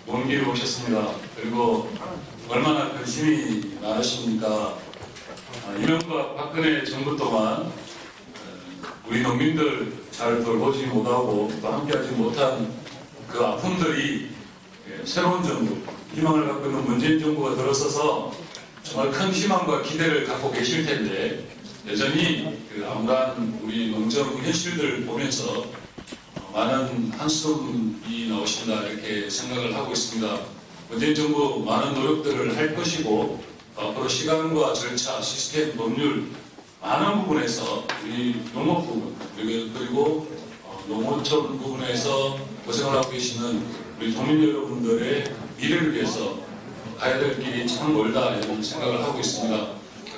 먼 길 오셨습니다. 그리고 얼마나 관심이 많으십니까? 이명박 박근혜 정부 동안 우리 농민들 잘 돌보지 못하고 또 함께하지 못한 그 아픔들이 새로운 정부, 희망을 갖고 있는 문재인 정부가 들어서서 정말 큰 희망과 기대를 갖고 계실 텐데 여전히 그 암담한 우리 농정 현실들 보면서 많은 한숨이 나오신다 이렇게 생각을 하고 있습니다. 문재인 정부 많은 노력들을 할 것이고 앞으로 시간과 절차, 시스템, 법률 많은 부분에서 우리 농업 부분 그리고 농어촌 부분에서 고생을 하고 계시는 우리 도민 여러분들의 미래를 위해서 가야 될 길이 참 멀다 이런 생각을 하고 있습니다.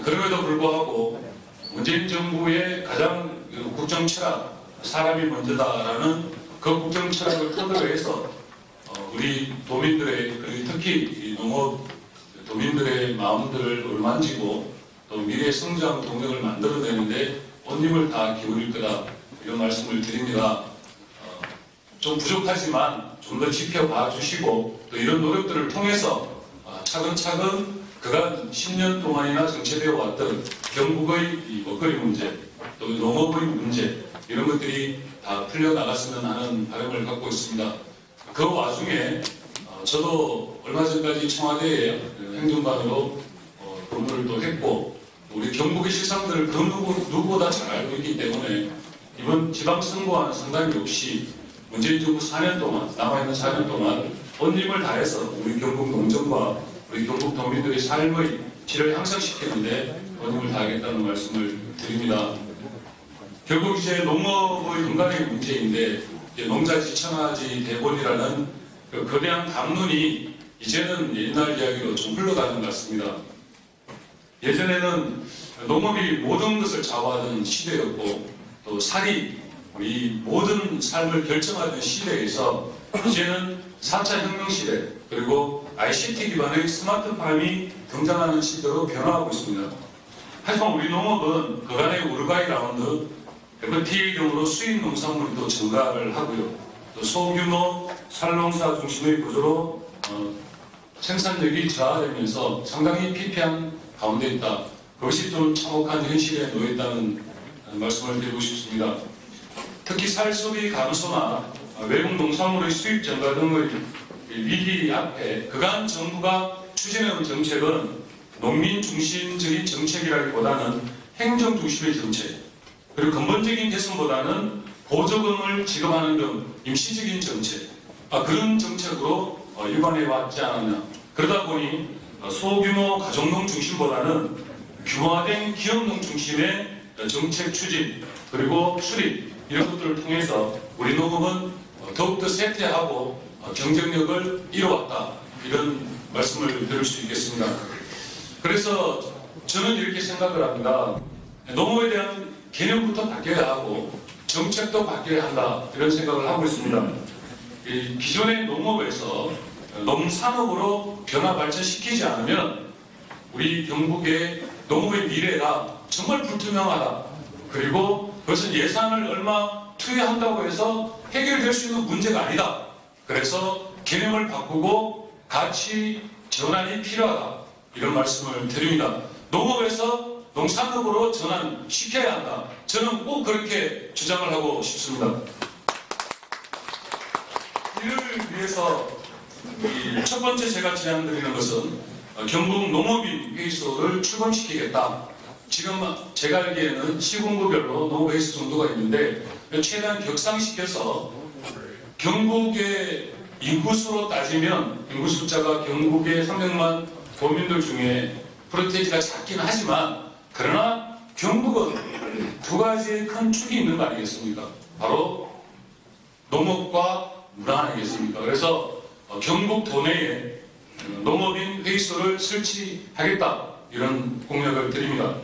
그럼에도 불구하고 문재인 정부의 가장 국정 철학, 사람이 먼저다라는 그 국정 철학을 토대로 해서 우리 도민들의 그리고 특히 농업 도민들의 마음들을 얼만지고 또 미래 성장 동력을 만들어내는데 온 힘을 다 기울일 거다 이런 말씀을 드립니다. 좀 부족하지만 좀 더 지켜봐 주시고 또 이런 노력들을 통해서 차근차근 그간 10년 동안이나 정체되어 왔던 경북의 이 먹거리 문제 또 농업의 문제 이런 것들이 다 풀려나갔으면 하는 바람을 갖고 있습니다. 그 와중에 저도 얼마 전까지 청와대에 행정관으로 근무를 또 했고 우리 경북의 실상들을 그 누구보다 잘 알고 있기 때문에 이번 지방선거와는 상관이 없이 문재인 정부 4년 동안 남아있는 4년 동안 온 힘을 다해서 우리 경북 농정과 우리 경북 도민들의 삶의 질을 향상시키는데 온 힘을 다하겠다는 말씀을 드립니다. 결국 이제 농업의 근간의 문제인데 농자지 천하지 대본이라는 그 거대한 담론이 이제는 옛날 이야기로 좀 흘러가는 것 같습니다. 예전에는 농업이 모든 것을 좌우하던 시대였고 또 살이 우리 모든 삶을 결정하던 시대에서 이제는 4차 혁명 시대 그리고 ICT 기반의 스마트팜이 등장하는 시대로 변화하고 있습니다. 하지만 우리 농업은 그간의 우루과이 라운드 FTA 등으로 수입 농산물이 또 증가를 하고요. 또 소규모 살농사 중심의 구조로 생산력이 저하되면서 상당히 피폐한 가운데 있다. 그것이 좀 참혹한 현실에 놓여 있다는 말씀을 드리고 싶습니다. 특히 쌀소비 감소나 외국 농산물의 수입 증가 등의 위기 앞에 그간 정부가 추진해온 정책은 농민 중심적인 정책이라기보다는 행정 중심의 정책 그리고 근본적인 개선보다는 보조금을 지급하는 등 임시적인 정책 그런 정책으로 일관해 왔지 않았나. 그러다 보니 소규모 가정농 중심보다는 규모화된 기업농 중심의 정책 추진 그리고 수립 이런 것들을 통해서 우리 농업은 더욱더 쇠퇴하고 경쟁력을 잃어왔다 이런 말씀을 드릴 수 있겠습니다. 그래서 저는 이렇게 생각을 합니다. 농업에 대한 개념부터 바뀌어야 하고 정책도 바뀌어야 한다 이런 생각을 하고 있습니다. 기존의 농업에서 농산업으로 변화 발전시키지 않으면 우리 경북의 농업의 미래가 정말 불투명하다. 그리고 그것은 예산을 얼마 투여한다고 해서 해결될 수 있는 문제가 아니다. 그래서 개념을 바꾸고 가치 전환이 필요하다. 이런 말씀을 드립니다. 농업에서 농산업으로 전환시켜야 한다. 저는 꼭 그렇게 주장을 하고 싶습니다. 이를 위해서 첫 번째 제가 제안드리는 것은 경북 농업인 회의소를 출범시키겠다. 지금 제가 알기에는 시군구별로 농업회의소 정도가 있는데 최대한 격상시켜서 경북의 인구수로 따지면 인구 숫자가 경북의 300만 도민들 중에 프로테이지가 작긴 하지만 그러나 경북은 두 가지의 큰 축이 있는 거 아니겠습니까? 바로 농업과 문화 아니겠습니까? 그래서 경북 도내에 농업인 회의소를 설치하겠다 이런 공약을 드립니다.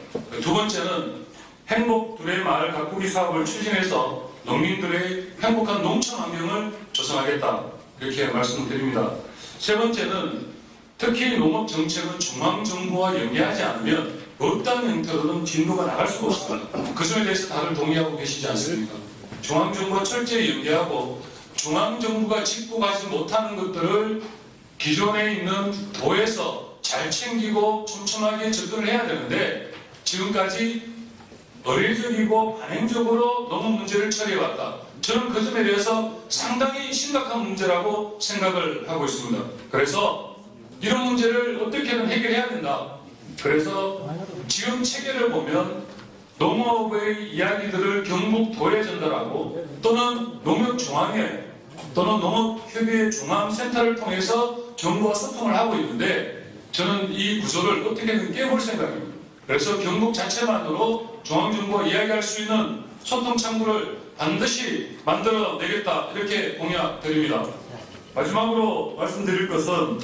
두 번째는 행복 둘의 마을 가꾸기 사업을 추진해서 농민들의 행복한 농촌 환경을 조성하겠다 이렇게 말씀드립니다. 세 번째는 특히 농업 정책은 중앙정부와 연계하지 않으면 어떤 형태로는 진도가 나갈 수가 없습니다. 그 점에 대해서 다들 동의하고 계시지 않습니까? 중앙정부와 철저히 연계하고 중앙정부가 짚고 가지 못하는 것들을 기존에 있는 도에서 잘 챙기고 촘촘하게 접근을 해야 되는데 지금까지 의례적이고 반행적으로 너무 문제를 처리해왔다. 저는 그 점에 대해서 상당히 심각한 문제라고 생각을 하고 있습니다. 그래서 이런 문제를 어떻게든 해결해야 된다. 그래서 지금 체계를 보면 농업의 이야기들을 경북도에 전달하고 또는 농협중앙회 또는 농업협의회 중앙센터를 통해서 정부와 소통을 하고 있는데 저는 이 구조를 어떻게든 깨볼 생각입니다. 그래서 경북 자체만으로 중앙정부와 이야기할 수 있는 소통 창구를 반드시 만들어내겠다 이렇게 공약드립니다. 마지막으로 말씀드릴 것은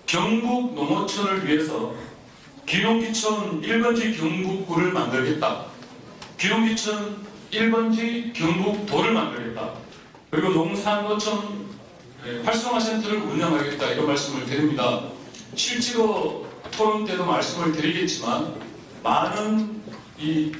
경북 농어촌을 위해서 귀농귀촌 1번지 경북구를 만들겠다. 귀농귀촌 1번지 경북도를 만들겠다. 그리고 농산어촌 활성화센터를 운영하겠다 이런 말씀을 드립니다. 실제로 토론 때도 말씀을 드리겠지만 많은 이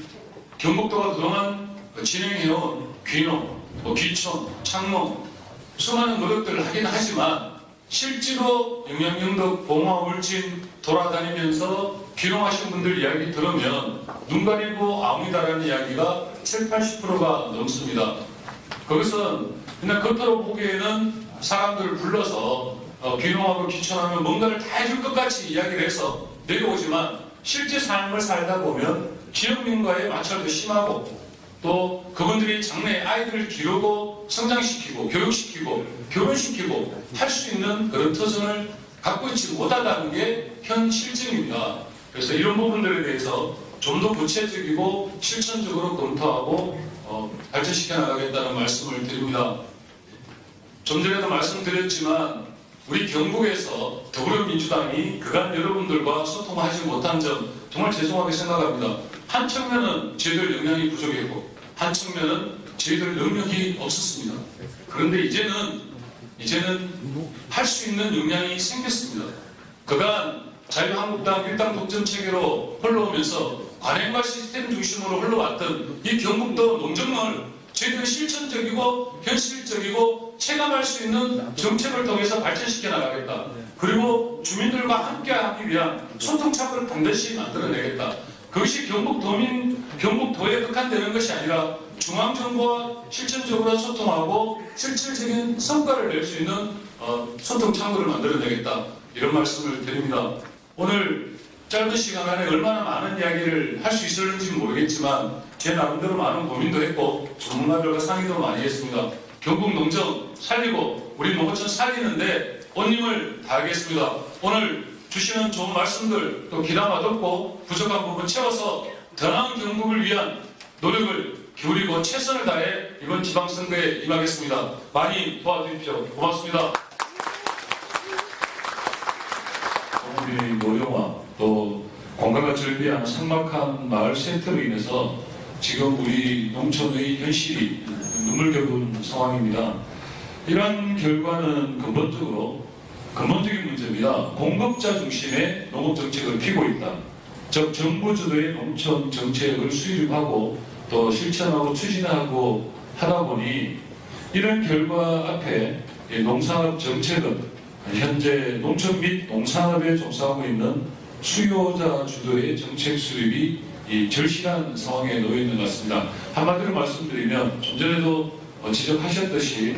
경북도가 그동안 진행해온 귀농, 귀촌, 창농 수많은 노력들을 하긴 하지만 실제로 영양영덕, 봉화, 울진 돌아다니면서 귀농하신 분들 이야기 들으면 눈 가리고 아웅이다라는 이야기가 70, 80%가 넘습니다. 그것은 그냥 겉으로 보기에는 사람들을 불러서 귀농하고 귀촌하면 뭔가를 다 해줄 것 같이 이야기를 해서 내려오지만 실제 삶을 살다 보면 지역민과의 마찰도 심하고 또 그분들이 장래에 아이들을 기르고 성장시키고 교육시키고 결혼시키고 할 수 있는 그런 터전을 갖고 있지 못하다는 게 현 실정입니다. 그래서 이런 부분들에 대해서 좀 더 구체적이고 실천적으로 검토하고 발전시켜 나가겠다는 말씀을 드립니다. 좀 전에도 말씀드렸지만 우리 경북에서 더불어민주당이 그간 여러분들과 소통하지 못한 점 정말 죄송하게 생각합니다. 한 측면은 저희들 역량이 부족했고 한 측면은 저희들 능력이 없었습니다. 그런데 이제는 할 수 있는 역량이 생겼습니다. 그간 자유한국당 일당 독점 체계로 흘러오면서 관행과 시스템 중심으로 흘러왔던 이 경북도 농정을 저희들은 실천적이고 현실적이고 체감할 수 있는 정책을 통해서 발전시켜 나가겠다. 그리고 주민들과 함께하기 위한 소통 창구를 반드시 만들어내겠다. 그것이 경북도에 국한되는 것이 아니라 중앙정부와 실천적으로 소통하고 실질적인 성과를 낼 수 있는 소통 창구를 만들어내겠다. 이런 말씀을 드립니다. 오늘 짧은 시간 안에 얼마나 많은 이야기를 할 수 있을지 모르겠지만 제 나름대로 많은 고민도 했고 전문가들과 상의도 많이 했습니다. 경북 농정 살리고 우리 농어촌 살리는데 온 힘을 다하겠습니다. 오늘 주시는 좋은 말씀들 또 귀담아 듣고 부족한 부분 채워서 더 나은 경북을 위한 노력을 기울이고 최선을 다해 이번 지방선거에 임하겠습니다. 많이 도와주십시오. 고맙습니다. 우리 노령화 또 공간가치를 위한 삭막한 마을 센터로 인해서 지금 우리 농촌의 현실이 눈물겨운 상황입니다. 이러한 결과는 근본적인 문제입니다. 공급자 중심의 농업정책을 피고 있다. 즉 정부 주도의 농촌 정책을 수립하고 또 실천하고 추진하고 하다 보니 이런 결과 앞에 농산업 정책은 현재 농촌 및 농산업에 종사하고 있는 수요자 주도의 정책 수립이 절실한 상황에 놓여 있는 것 같습니다. 한마디로 말씀드리면 좀 전에도 지적하셨듯이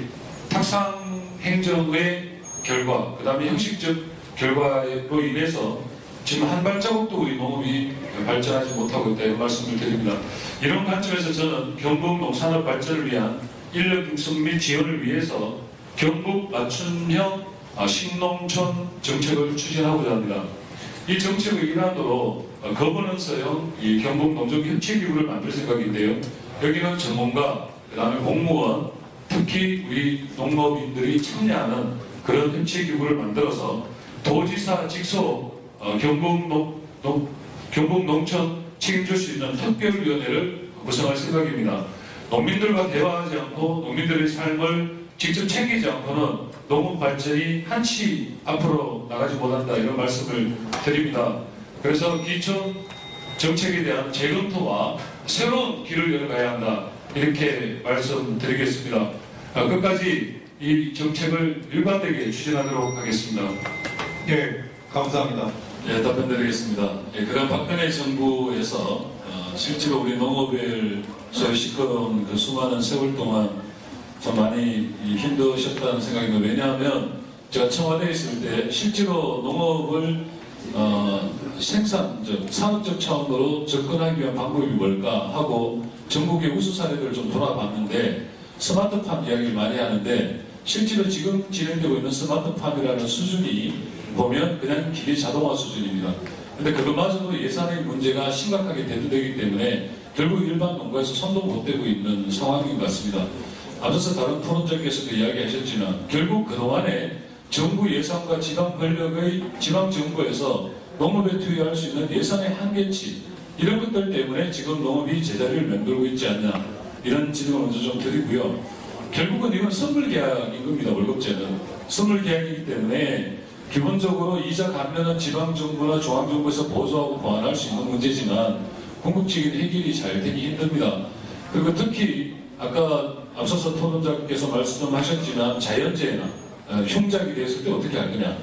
탁상 행정의 결과, 그 다음에 형식적 결과로 인해서 지금 한 발자국도 우리 농업이 발전하지 못하고 있다 이런 말씀을 드립니다. 이런 관점에서 저는 경북 농산업 발전을 위한 인력 육성 및 지원을 위해서 경북 맞춤형 신농촌 정책을 추진하고자 합니다. 이 정책의 일환으로 거버넌스형 이 경북 농정협치기구를 만들 생각인데요. 여기는 전문가, 그 다음에 공무원, 특히 우리 농업인들이 참여하는 그런 협치기구를 만들어서 도지사 직속 경북 농촌 책임질 수 있는 특별위원회를 구성할 생각입니다. 농민들과 대화하지 않고 농민들의 삶을 직접 챙기지 않고는 농업 발전이 한치 앞으로 나가지 못한다 이런 말씀을 드립니다. 그래서 기촌 정책에 대한 재검토와 새로운 길을 열어가야 한다 이렇게 말씀드리겠습니다. 끝까지 이 정책을 일관되게 추진하도록 하겠습니다. 예, 감사합니다. 예, 답변드리겠습니다. 예, 그런 박근혜 정부에서 실제로 우리 농업을 소외시킨 그 수많은 세월 동안 참 많이 힘드셨다는 생각이 듭니다. 왜냐하면 제가 청와대에 있을 때 실제로 농업을 생산적, 산업적 차원으로 접근하기 위한 방법이 뭘까 하고 전국의 우수 사례들을 좀 돌아봤는데 스마트팜 이야기를 많이 하는데 실제로 지금 진행되고 있는 스마트팜이라는 수준이 보면 그냥 기계 자동화 수준입니다. 근데 그것마저도 예산의 문제가 심각하게 대두되기 때문에 결국 일반 농가에서 손도 못 대고 있는 상황인 것 같습니다. 앞서서 다른 토론자께서도 이야기하셨지만 결국 그동안에 정부 예산과 지방 권력의 지방 정부에서 농업에 투여할 수 있는 예산의 한계치 이런 것들 때문에 지금 농업이 제자리를 맴돌고 있지 않냐 이런 질문을 먼저 좀 드리고요. 결국은 이건 선물 계약인 겁니다. 월급제는 선물 계약이기 때문에 기본적으로 이자 감면은 지방 정부나 중앙 정부에서 보조하고 보완할 수 있는 문제지만 궁극적인 해결이 잘 되기 힘듭니다. 그리고 특히 아까 앞서서 토론자께서 말씀하셨지만 자연재해나 흉작이 됐을 때 어떻게 할 거냐.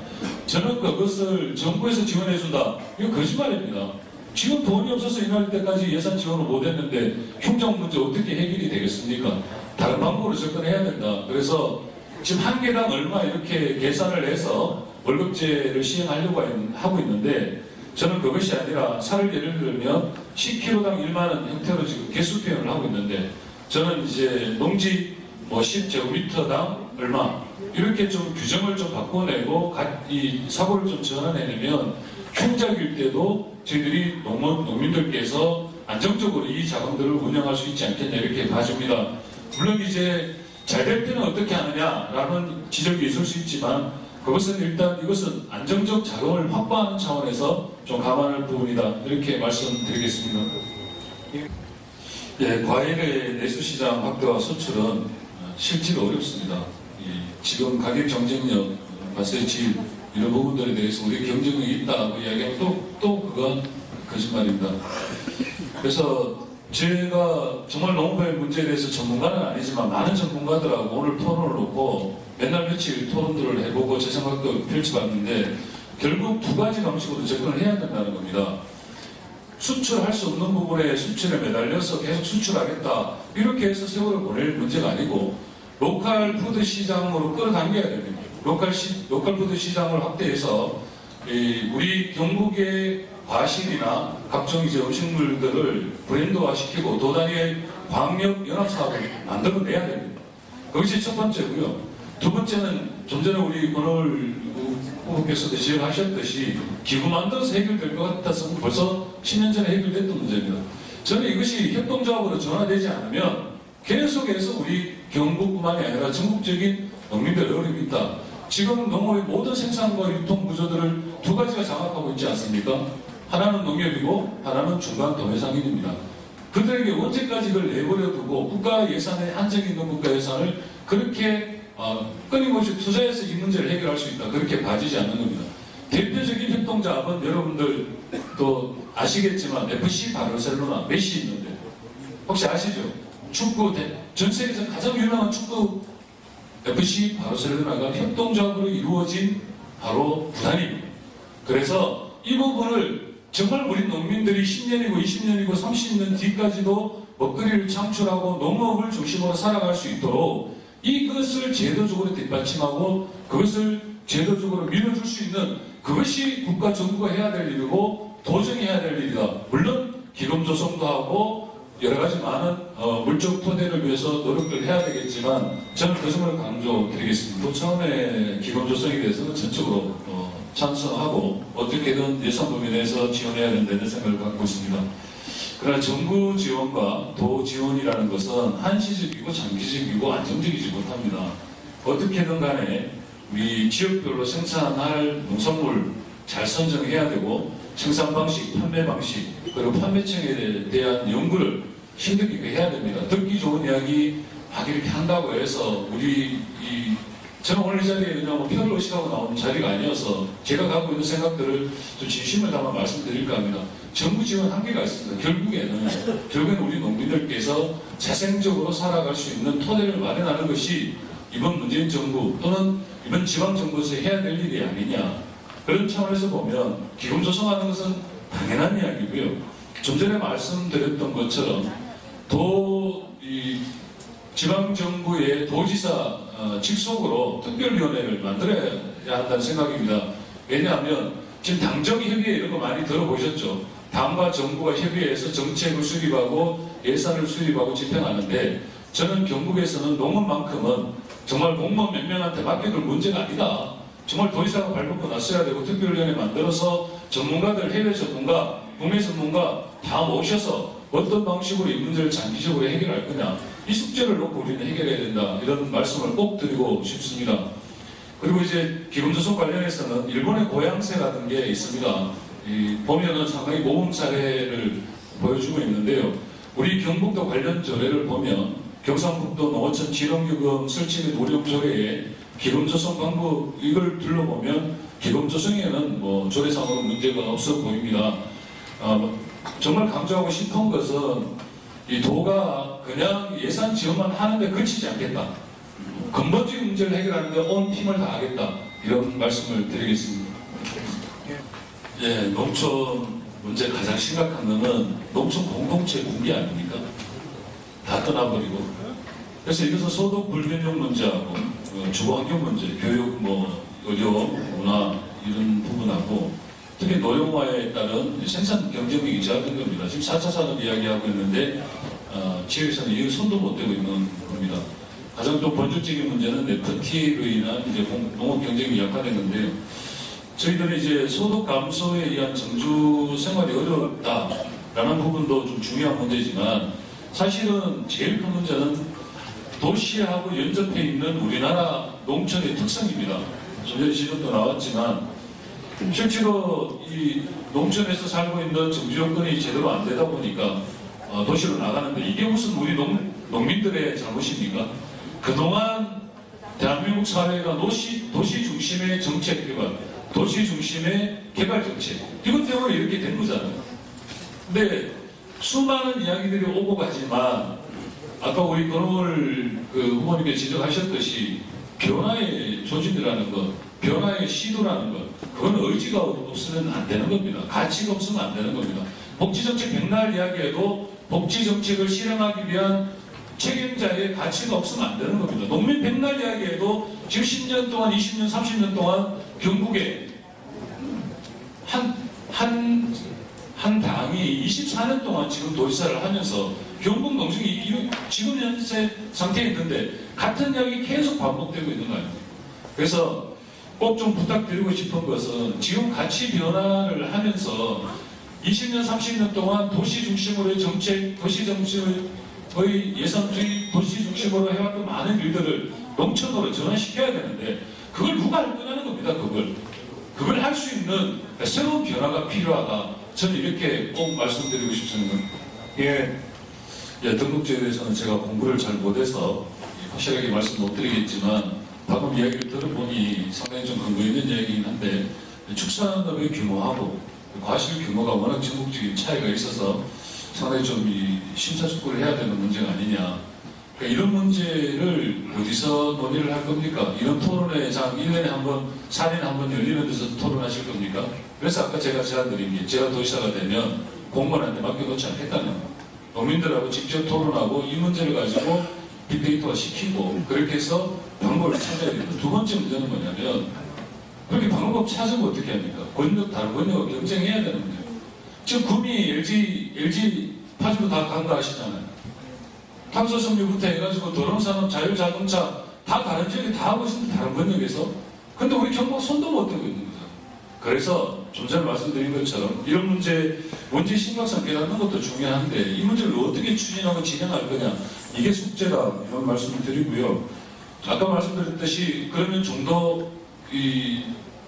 저는 그것을 정부에서 지원해준다. 이거 거짓말입니다. 지금 돈이 없어서 이날 때까지 예산 지원을 못했는데 흉작 문제 어떻게 해결이 되겠습니까? 다른 방법으로 접근해야 된다. 그래서 지금 한 개당 얼마 이렇게 계산을 해서 월급제를 시행하려고 하고 있는데 저는 그것이 아니라 살을 예를 들면 10kg당 1만 원 형태로 지금 개수 표현을 하고 있는데 저는 이제 농지 뭐 10제곱미터당 얼마 이렇게 좀 규정을 좀 바꿔내고 이 사고를 좀 전환해내면 흉작일 때도 저희들이 농민들께서 안정적으로 이 자금들을 운영할 수 있지 않겠냐 이렇게 봐줍니다. 물론 이제 잘 될 때는 어떻게 하느냐라는 지적이 있을 수 있지만 그것은 일단 이것은 안정적 자금을 확보하는 차원에서 좀 감안할 부분이다 이렇게 말씀드리겠습니다. 예, 과일의 내수시장 확대와 수출은 실제로 어렵습니다. 지금 가격 경쟁력, 마세 질 이런 부분들에 대해서 우리 경쟁력이 있다고 이야기하면 또 그건 거짓말입니다. 그래서 제가 정말 농업의 문제에 대해서 전문가는 아니지만 많은 전문가들하고 오늘 토론을 놓고 맨날 며칠 토론들을 해보고 제 생각도 펼쳐봤는데 결국 두 가지 방식으로 접근을 해야 된다는 겁니다. 수출할 수 없는 부분에 수출에 매달려서 계속 수출하겠다 이렇게 해서 세월을 보낼 문제가 아니고 로컬 푸드 시장으로 끌어당겨야 됩니다. 로컬 푸드 시장을 확대해서 우리 경북의 과실이나 각종 이제 음식물들을 브랜드화시키고 도단위의 광역 연합사업을 만들어내야 됩니다. 그것이 첫 번째고요. 두 번째는 좀 전에 우리 권오을 후보께서도 지적하셨듯이 기구 만들어서 해결될 것 같아서 벌써 10년 전에 해결됐던 문제입니다. 저는 이것이 협동조합으로 전환되지 않으면 계속해서 우리 경북뿐만이 아니라 전국적인 농민들의 어려움이 있다. 지금 농업의 모든 생산과 유통 구조들을 두 가지가 장악하고 있지 않습니까? 하나는 농협이고 하나는 중간 도매상인입니다. 그들에게 언제까지 이걸 내버려 두고 국가 예산에 한정이 있는 국가 예산을 그렇게 끊임없이 투자해서 이 문제를 해결할 수 있다. 그렇게 봐주지 않는 겁니다. 대표적인 협동조합은 여러분들 또 아시겠지만 FC 바르셀로나 메시 있는데 혹시 아시죠? 축구 전 세계에서 가장 유명한 축구 FC 바르셀로나가 협동조합으로 이루어진 바로 구단입니다. 그래서 이 부분을 정말 우리 농민들이 10년이고 20년이고 30년 뒤까지도 먹거리를 창출하고 농업을 중심으로 살아갈 수 있도록 이것을 제도적으로 뒷받침하고 그것을 제도적으로 밀어줄 수 있는 그것이 국가 정부가 해야 될 일이고 도정이 해야 될 일이다. 물론 기금 조성도 하고 여러 가지 많은 물적 토대를 위해서 노력을 해야 되겠지만 저는 그 점을 강조드리겠습니다. 처음에 기금 조성에 대해서는 전적으로 찬성하고 어떻게든 예산 범위 내에서 지원해야 된다는 생각을 갖고 있습니다. 그러나 정부 지원과 도 지원이라는 것은 한시적이고 장기적이고 안정적이지 못합니다. 어떻게든 간에 우리 지역별로 생산할 농산물 잘 선정해야 되고 생산 방식, 판매 방식 그리고 판매청에 대한 연구를 힘들게 해야 됩니다. 듣기 좋은 이야기 막 이렇게 한다고 해서 저는 오늘 이 자리에 그냥 표를 의식하고 나오는 자리가 아니어서 제가 갖고 있는 생각들을 좀 진심을 담아 말씀드릴까 합니다. 정부 지원 한계가 있습니다. 결국에는 우리 농민들께서 자생적으로 살아갈 수 있는 토대를 마련하는 것이 이번 문재인 정부 또는 이번 지방정부에서 해야 될 일이 아니냐. 그런 차원에서 보면 기금 조성하는 것은 당연한 이야기고요. 좀 전에 말씀드렸던 것처럼 이 지방정부의 도지사 직속으로 특별위원회를 만들어야 한다는 생각입니다. 왜냐하면 지금 당정협의회 이런 거 많이 들어보셨죠? 당과 정부가 협의해서 정책을 수립하고 예산을 수립하고 집행하는데 저는 경북에서는 농업만큼은 정말 공무원 몇 명한테 맡겨둘 문제가 아니다. 정말 도지사가 발벗고 나서야 되고 특별위원회 만들어서 전문가들, 해외 전문가, 국내 전문가 다 모셔서 어떤 방식으로 이 문제를 장기적으로 해결할 거냐. 이 숙제를 놓고 우리는 해결해야 된다. 이런 말씀을 꼭 드리고 싶습니다. 그리고 이제 기금조성 관련해서는 일본의 고양세라는 게 있습니다. 보면은 상당히 모범 사례를 보여주고 있는데요. 우리 경북도 관련 조례를 보면 경상북도 농어촌 지원기금 설치 및 운영 조례에 기금조성 방법 이걸 둘러보면 기금조성에는 뭐 조례상으로 문제가 없어 보입니다. 정말 강조하고 싶은 것은 이 도가 그냥 예산 지원만 하는데 그치지 않겠다. 근본적인 문제를 해결하는데 온 힘을 다하겠다. 이런 말씀을 드리겠습니다. 예, 농촌 문제 가장 심각한 거는 농촌 공동체 붕괴 아닙니까? 다 떠나버리고. 그래서 이것은 소득 불균형 문제하고 주거환경 문제, 교육, 의료, 문화 이런 부분하고 특히 노령화에 따른 생산 경쟁력이 저하된 겁니다. 지금 4차 산업 이야기하고 있는데 지역에서는 이걸 손도 못 대고 있는 겁니다. 가장 또 본질적인 문제는 FTA로 인한 이제 농업 경쟁이 약화됐는데요. 저희들이 이제 소득 감소에 의한 정주 생활이 어렵다라는 부분도 좀 중요한 문제지만 사실은 제일 큰 문제는 도시하고 연접해 있는 우리나라 농촌의 특성입니다. 좀 전에 지적도 나왔지만 실제로 이 농촌에서 살고 있는 정주 여건이 제대로 안 되다 보니까 도시로 나가는데 이게 무슨 우리 농민들의 잘못입니까? 그동안 대한민국 사회가 도시 중심의 정책 개발, 도시 중심의 개발 정책 이것 때문에 이렇게 된 거잖아요. 근데 수많은 이야기들이 오고 가지만 아까 우리 건월 후보님이 지적하셨듯이 변화의 조짐이라는 것, 변화의 시도라는 것, 그건 의지가 없으면 안 되는 겁니다. 가치가 없으면 안 되는 겁니다. 복지정책 백날 이야기해도 복지정책을 실행하기 위한 책임자의 가치가 없으면 안 되는 겁니다. 농민 백날 이야기해도 지금 10년 동안, 20년, 30년 동안 경북에 한 당이 24년 동안 지금 도지사를 하면서 경북 농정이 지금 현재 상태에 있는데 같은 이야기 계속 반복되고 있는 거 아닙니까? 그래서 꼭 좀 부탁드리고 싶은 것은 지금 가치 변화를 하면서 20년, 30년 동안 도시 중심으로의 정책, 도시 중심의 예산 투입, 도시 중심으로 해왔던 많은 일들을 농촌으로 전환시켜야 되는데 그걸 누가 할 거냐는 겁니다. 그걸 할 수 있는 새로운 변화가 필요하다. 저는 이렇게 꼭 말씀드리고 싶습니다. 등록제에 대해서는 제가 공부를 잘 못해서 확실하게 말씀 못 드리겠지만 방금 이야기를 들어보니 상당히 좀 근거 있는 이야기긴 한데 축산업의 규모하고 과실 규모가 워낙 전국적인 차이가 있어서 상당히 좀 심사숙고를 해야 되는 문제가 아니냐. 그러니까 이런 문제를 어디서 논의를 할 겁니까? 이런 토론회장 1년에 한 번, 4년에 한 번 열리는 데서 토론하실 겁니까? 그래서 아까 제가 제안드린 게 제가 도지사가 되면 공무원한테 맡겨놓지 않겠다는 거예요. 농민들하고 직접 토론하고 이 문제를 가지고 빅데이터화 시키고 그렇게 해서 방법을 찾아야 됩니다. 두 번째 문제는 뭐냐면 그렇게 방법 찾으면 어떻게 합니까? 다른 권력과 경쟁해야 되는 거예요. 지금 구미 LG 파주도 다 간과하시잖아요. 탄소 섬유부터 해가지고 도로산업, 자율자동차 다 다른 지역에 다 하고 있는데 다른 권역에서 근데 우리 경북 손도 못 대고 있는 거죠. 그래서 좀 전에 말씀드린 것처럼 이런 문제 심각성 깨닫는 것도 중요한데 이 문제를 어떻게 추진하고 진행할 거냐 이게 숙제다 이런 말씀을 드리고요. 아까 말씀드렸듯이 그러면 정도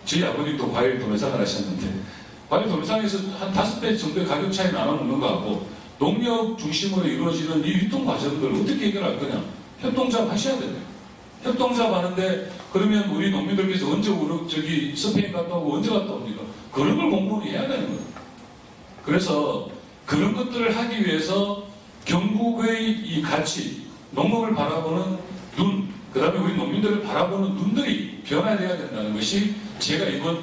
저희 아버님도 과일 도매상을 하셨는데 과일 도매상에서 한 5배 정도의 가격 차이 나눠 먹는 거하고 농협 중심으로 이루어지는 이 유통 과정들을 어떻게 해결할 거냐 협동조합 하셔야 돼요. 협동조합 하는데 그러면 우리 농민들께서 언제 스페인 갔다 오고 언제 갔다 옵니까? 그런 걸 공부를 해야 되는 거예요. 그래서 그런 것들을 하기 위해서 경북의 이 가치, 농업을 바라보는 눈, 그 다음에 우리 농민들을 바라보는 눈들이 변화돼야 된다는 것이 제가 이번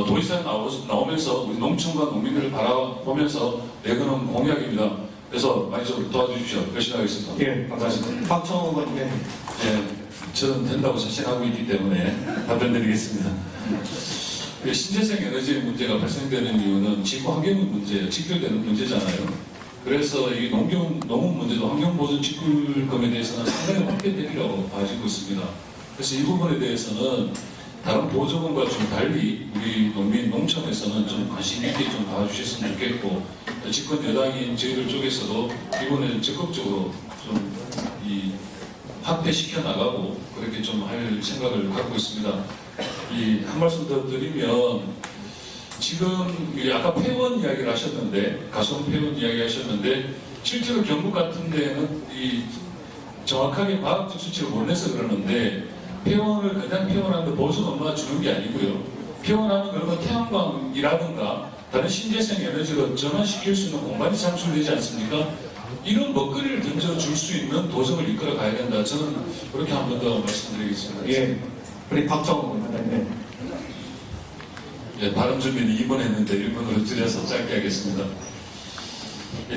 도지사에 나오면서 우리 농촌과 농민들을 바라보면서 내거는 공약입니다. 그래서 많이 좀 도와주십시오. 열심히 하겠습니다. 예, 감사합니다. 박정호 의원님. 예, 저는 된다고 자신하고 있기 때문에 답변드리겠습니다. 신재생 에너지 문제가 발생되는 이유는 지구 환경 문제, 직결되는 문제잖아요. 그래서 이 농업 문제도 환경보전 직불금에 대해서는 상당히 확대되리라고 봐지고 있습니다. 그래서 이 부분에 대해서는 다른 보조금과 좀 달리 우리 농민 농촌에서는 좀 관심 있게 좀 봐주셨으면 좋겠고, 집권 여당인 저희들 쪽에서도 이번에 적극적으로 좀 확대시켜 나가고 그렇게 좀 할 생각을 갖고 있습니다. 한 말씀 더 드리면, 지금 아까 폐원 이야기를 하셨는데, 가성 폐원 이야기 하셨는데, 실제로 경북 같은 데는 정확하게 과학적 수치를 못 내서 그러는데, 폐원을 그냥 폐원하는데 보수 얼마 주는 게 아니고요. 폐원하는 그런 태양광이라든가 다른 신재생 에너지로 전환시킬 수 있는 공간이 창출되지 않습니까? 이런 먹거리를 던져줄 수 있는 도정을 이끌어 가야 된다. 저는 그렇게 한 번 더 말씀드리겠습니다. 예, 우리 박정호 의원님. 예, 발언 준비는 2번 했는데 1번으로 줄여서 짧게 하겠습니다.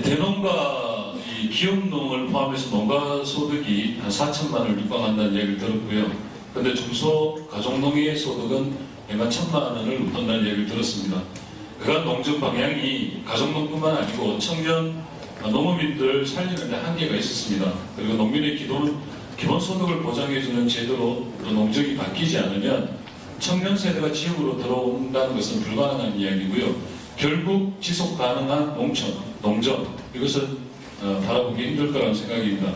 대농과 이 기업농을 포함해서 농가 소득이 한 4천만 원을 육박한다는 얘기를 들었고요. 그런데 중소 가족농의 소득은年 1,000만 원을 웃돈다는 얘기를 들었습니다. 그간 농정 방향이 가족농뿐만 아니고 청년 농업인들 살리는 데 한계가 있었습니다. 그리고 농민의 기본소득을 보장해주는 제도로 농정이 바뀌지 않으면 청년 세대가 지역으로 들어온다는 것은 불가능한 이야기고요. 결국 지속 가능한 농촌, 농정, 이것을 바라보기 힘들 거라는 생각입니다.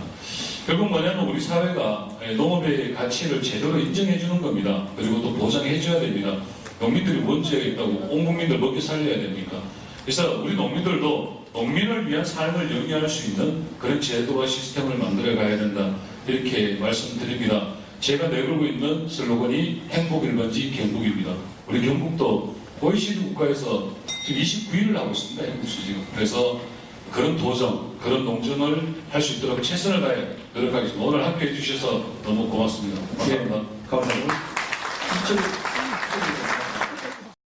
결국 뭐냐면 우리 사회가 농업의 가치를 제대로 인정해 주는 겁니다. 그리고 또 보장해 줘야 됩니다. 농민들이 뭔지에 있다고 온 국민들 먹여 살려야 됩니까? 그래서 우리 농민들도 농민을 위한 삶을 영위할 수 있는 그런 제도와 시스템을 만들어 가야 된다. 이렇게 말씀드립니다. 제가 내걸고 있는 슬로건이 행복 1번지 경북입니다. 우리 경북도 OECD 국가에서 지금 29위를 하고 있습니다. 행복 수지가. 그래서 그런 도정, 그런 농정을 할 수 있도록 최선을 다해 노력하겠습니다. 오늘 함께 해주셔서 너무 고맙습니다. 감사합니다. 예, 감사합니다.